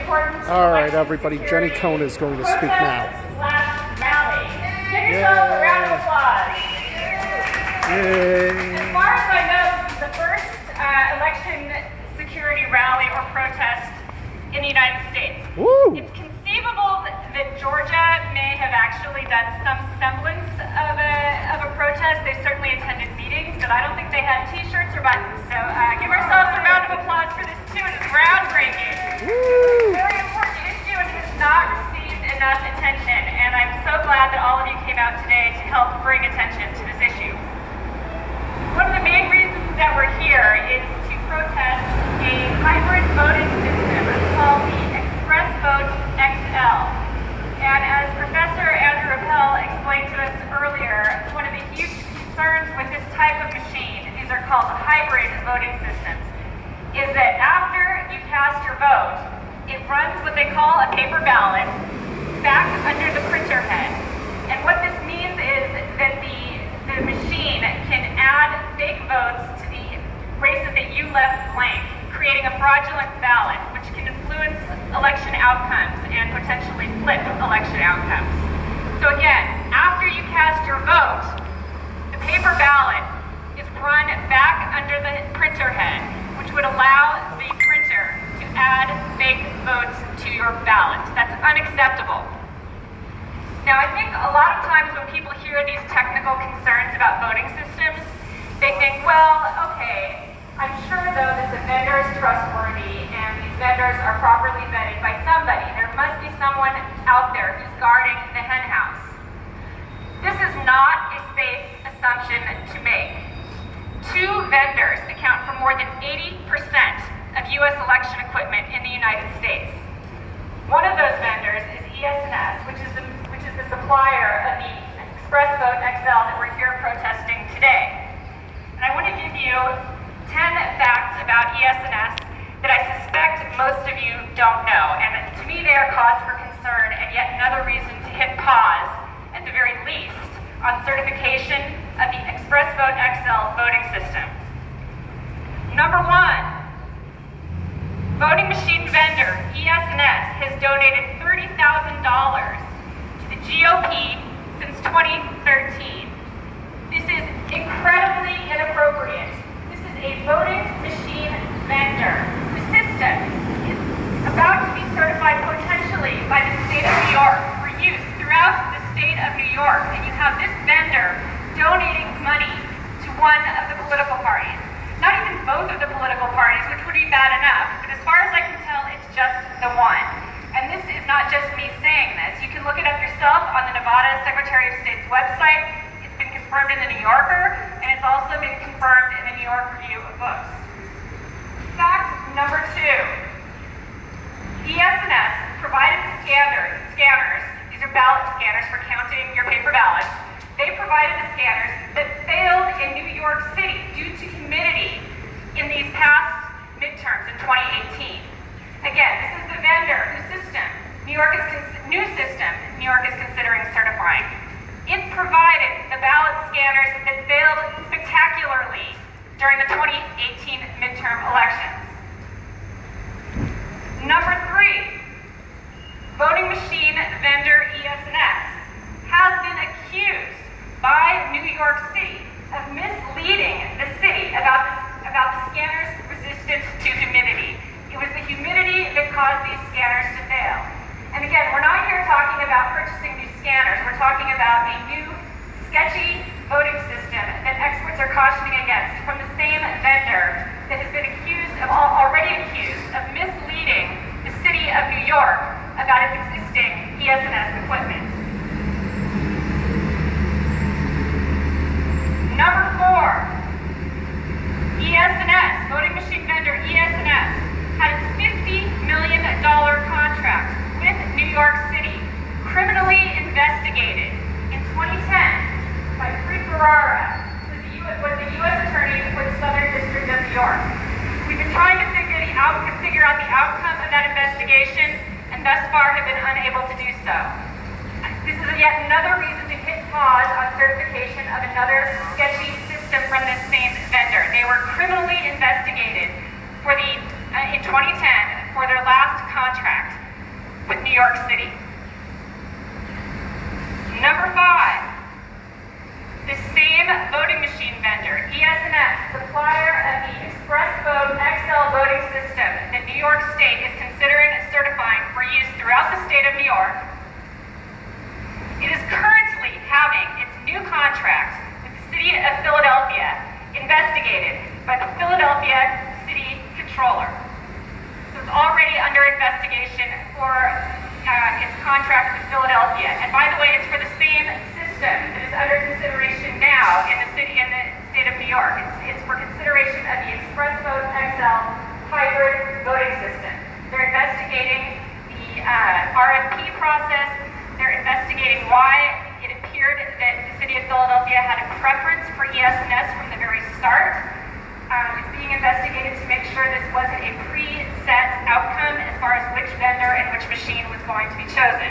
important. All right, everybody. Jenny Cohn is going to speak now. Rally. Give yourselves a round of applause. Yay. As far as I know, this is the first election security rally or protest in the United States. Woo. It's conceivable that Georgia may have actually done some semblance of a protest. They certainly attended meetings, but I don't think they had T-shirts or buttons. So give ourselves a round of applause for this too. It is groundbreaking. Woo. Very important issue and has not received enough attention. And I'm so glad that all of you came out today to help bring attention to this issue. One of the main reasons that we're here is to protest a hybrid voting system called the Express Vote XL. And as Professor Andrew Appel explained to us earlier, one of the huge concerns with this type of machine, these are called hybrid voting systems, is that after you cast your vote, it runs what they call a paper ballot back under the printer head. And what this means is that the machine can add fake votes to the races that you left blank, creating a fraudulent ballot, which can influence election outcomes and potentially flip election outcomes. So again, after you cast your vote, the paper ballot is run back under the printer head, which would allow the printer to add fake votes to your ballot. That's unacceptable. Now, I think a lot of times when people hear these technical concerns about voting systems, they think, well, okay, I'm sure though that the vendor is trustworthy and these vendors are properly vetted by somebody. There must be someone out there who's guarding the hen house. This is not a safe assumption to make. Two vendors account for more than 80% of U.S. election equipment in the United States. One of those vendors is ES&S, which is the supplier of the Express Vote XL that we're here protesting today. And I want to give you 10 facts about ES&S that I suspect most of you don't know. And to me, they are cause for concern and yet another reason to hit pause, at the very least, on certification of the Express Vote XL voting system. Number one, voting machine vendor ES&S has donated $30,000 to the GOP since 2013. This is incredibly inappropriate. This is a voting machine vendor. The system is about to be certified potentially by the state of New York for use throughout the state of New York. And you have this vendor donating money to one of the political parties. Not even both of the political parties, which would be bad enough, but as far as I can tell, it's just the one. And this is not just me saying this. You can look it up yourself on the Nevada Secretary of State's website. It's been confirmed in the New Yorker, and it's also been confirmed in the New York Review of Books. Fact number two, ES&S provided the scanners, these are ballot scanners for counting your paper ballots. They provided the scanners that failed in New York City due to humidity in these past midterms in 2018. Again, this is the vendor whose system New York is considering certifying. It provided the ballot scanners that failed spectacularly during the 2018 midterm elections. Number three, voting machine vendor ES&S has been accused by New York City of misleading the city about the scanners' resistance to humidity. It was the humidity that caused these scanners to fail. And again, we're not here talking about purchasing new scanners. We're talking about a new, sketchy voting system that experts are cautioning against from the same vendor that has been already accused of misleading the city of New York about its existing ES&S equipment. Number four, ES&S, voting machine vendor ES&S, had its $50 million contract with New York City criminally investigated in 2010 by Ferrara, who was the U.S. Attorney for the Southern District of New York. We've been trying to figure out the outcome of that investigation, and thus far have been unable to do so. This is yet another reason to hit pause on certification of another sketchy system from this same vendor. They were criminally investigated in 2010 for their last contract. York City. Number 5, the same voting machine vendor, ES&S, supplier of the Express Vote XL voting system that New York State is considering certifying for use throughout the state of New York. It is currently having its new contract with the City of Philadelphia investigated by the Philadelphia City Controller. So it's already under investigation for its contract with Philadelphia. And by the way, it's for the same system that is under consideration now in the state of New York. It's for consideration of the Express Vote XL hybrid voting system. They're investigating the RFP process. They're investigating why it appeared that the City of Philadelphia had a preference for ES&S from the very start. It's being investigated to make sure this wasn't a preset outcome as far as which vendor and which machine was going to be chosen.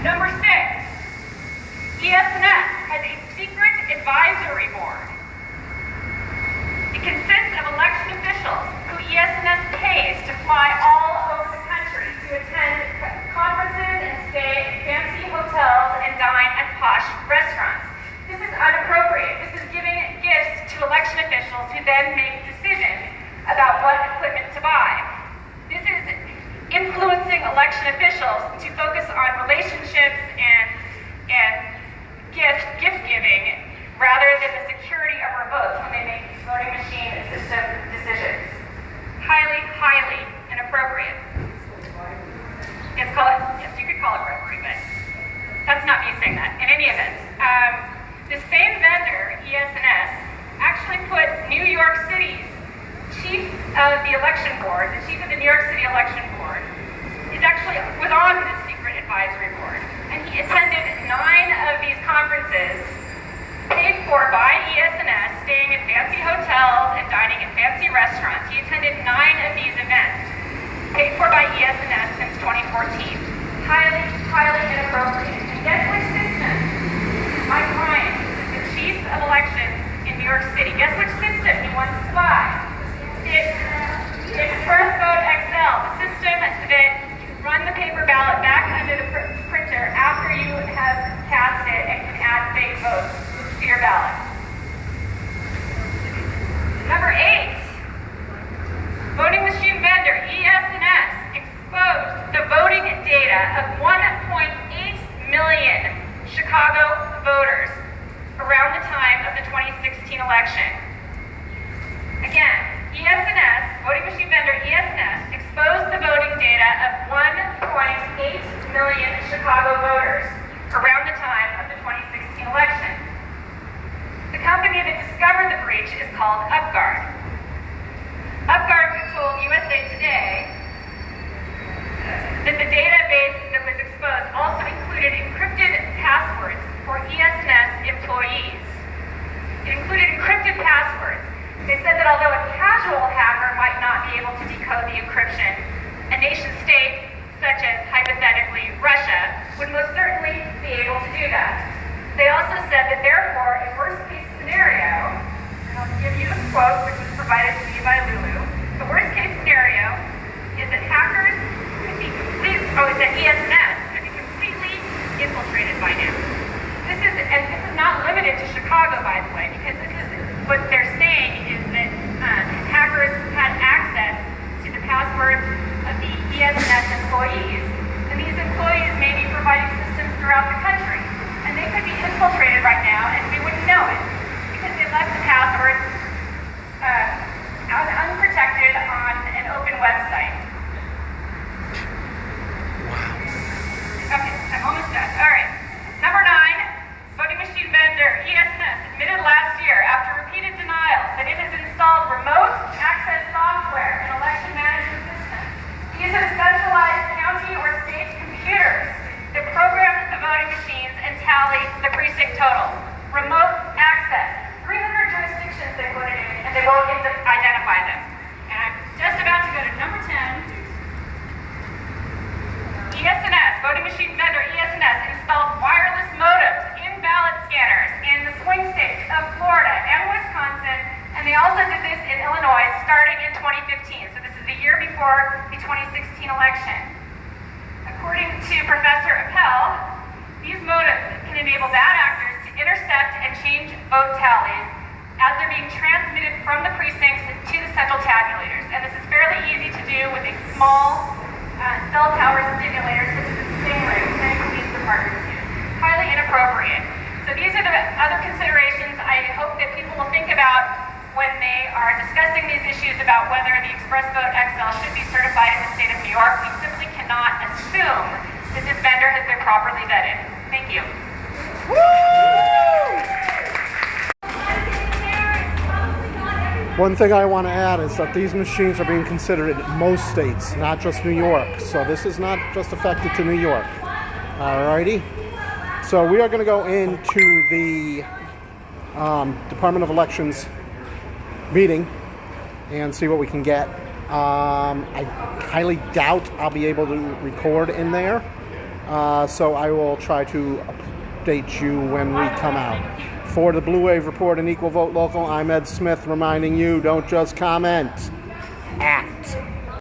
Number 6, ES&S has a secret advisory board. It consists of election officials who ES&S pays to fly all over the country to attend conferences and stay in fancy hotels and dine at posh restaurants. This is inappropriate. This is giving gifts to election officials who then make decisions about what equipment to buy. This is influencing election officials to focus on relationships and gift giving rather than the security of our votes when they make voting machine system decisions. Highly, highly inappropriate. Yes, you could call it bribery, but that's not me saying that. In any event, the same vendor, ES&S, actually put New York City's chief of the election board, the chief of the New York City election board, was on the secret advisory board. And he attended 9 of these conferences paid for by ES&S, staying in fancy hotels and dining in fancy restaurants. He attended 9 of these events paid for by ES&S since 2014. Highly, highly inappropriate. And guess which system? My client, this is the chief of elections in New York City. Guess which system he wants to buy? It's Express Vote XL, the system that you run the paper ballot back under the printer after you have cast it and can add fake votes to your ballot. Number 8, voting machine vendor ES&S exposed the voting data of 1.8 million Chicago voters around the time of the 2016 election. Again, ES&S, voting machine vendor ES&S, exposed the voting data of 1.8 million Chicago voters around the time of the 2016 election. The company that discovered the breach is called UpGuard. UpGuard told USA Today that the database that was exposed also included encrypted passwords for ES&S employees. It included encrypted passwords. They said that although a casual hacker might not be able to decode the encryption, a nation state, such as hypothetically Russia, would most certainly be able to do that. They also said that therefore, a worst case scenario, and I'll give you the quote which was provided to me by Lulu, the worst case scenario is that hackers could be ES&S could be completely infiltrated by now. This is not limited to Chicago, by the way, because this is what they're saying is that hackers had access to the passwords of the ES&S employees, and these employees may be providing systems throughout the country, and they could be infiltrated right now, and we wouldn't know it because they left the passwords unprotected on an open website. Okay, I'm almost done. All right. Number 9, voting machine vendor ES&S admitted last year after repeated denials that it has installed remote access software and election management systems. These are centralized county or state computers that program the voting machines and tally the precinct totals. Remote access. 300 jurisdictions they put it in, and they won't identify them. And I'm just about to go to number 10. ES&S, voting machine vendor ES&S installed wireless modems in ballot scanners in the swing states of Florida and Wisconsin, and they also did this in Illinois starting in 2015. So this is the year before for the 2016 election. According to Professor Appel, these motives can enable bad actors to intercept and change vote tallies as they're being transmitted from the precincts to the central tabulators. And this is fairly easy to do with a small cell tower stimulator such as the Stingray, which many police departments use. Highly inappropriate. So these are the other considerations I hope that people will think about when they are discussing these issues about whether the Express Vote XL should be certified in the state of New York. We simply cannot assume that this vendor has been properly vetted. Thank you. One thing I want to add is that these machines are being considered in most states, not just New York. So this is not just affected to New York. Alrighty. So we are going to go into the Department of Elections meeting and see what we can get. I highly doubt I'll be able to record in there. So I will try to update you when we come out. For the Blue Wave Report and Equal Vote Local, I'm Ed Smith reminding you, don't just comment, act.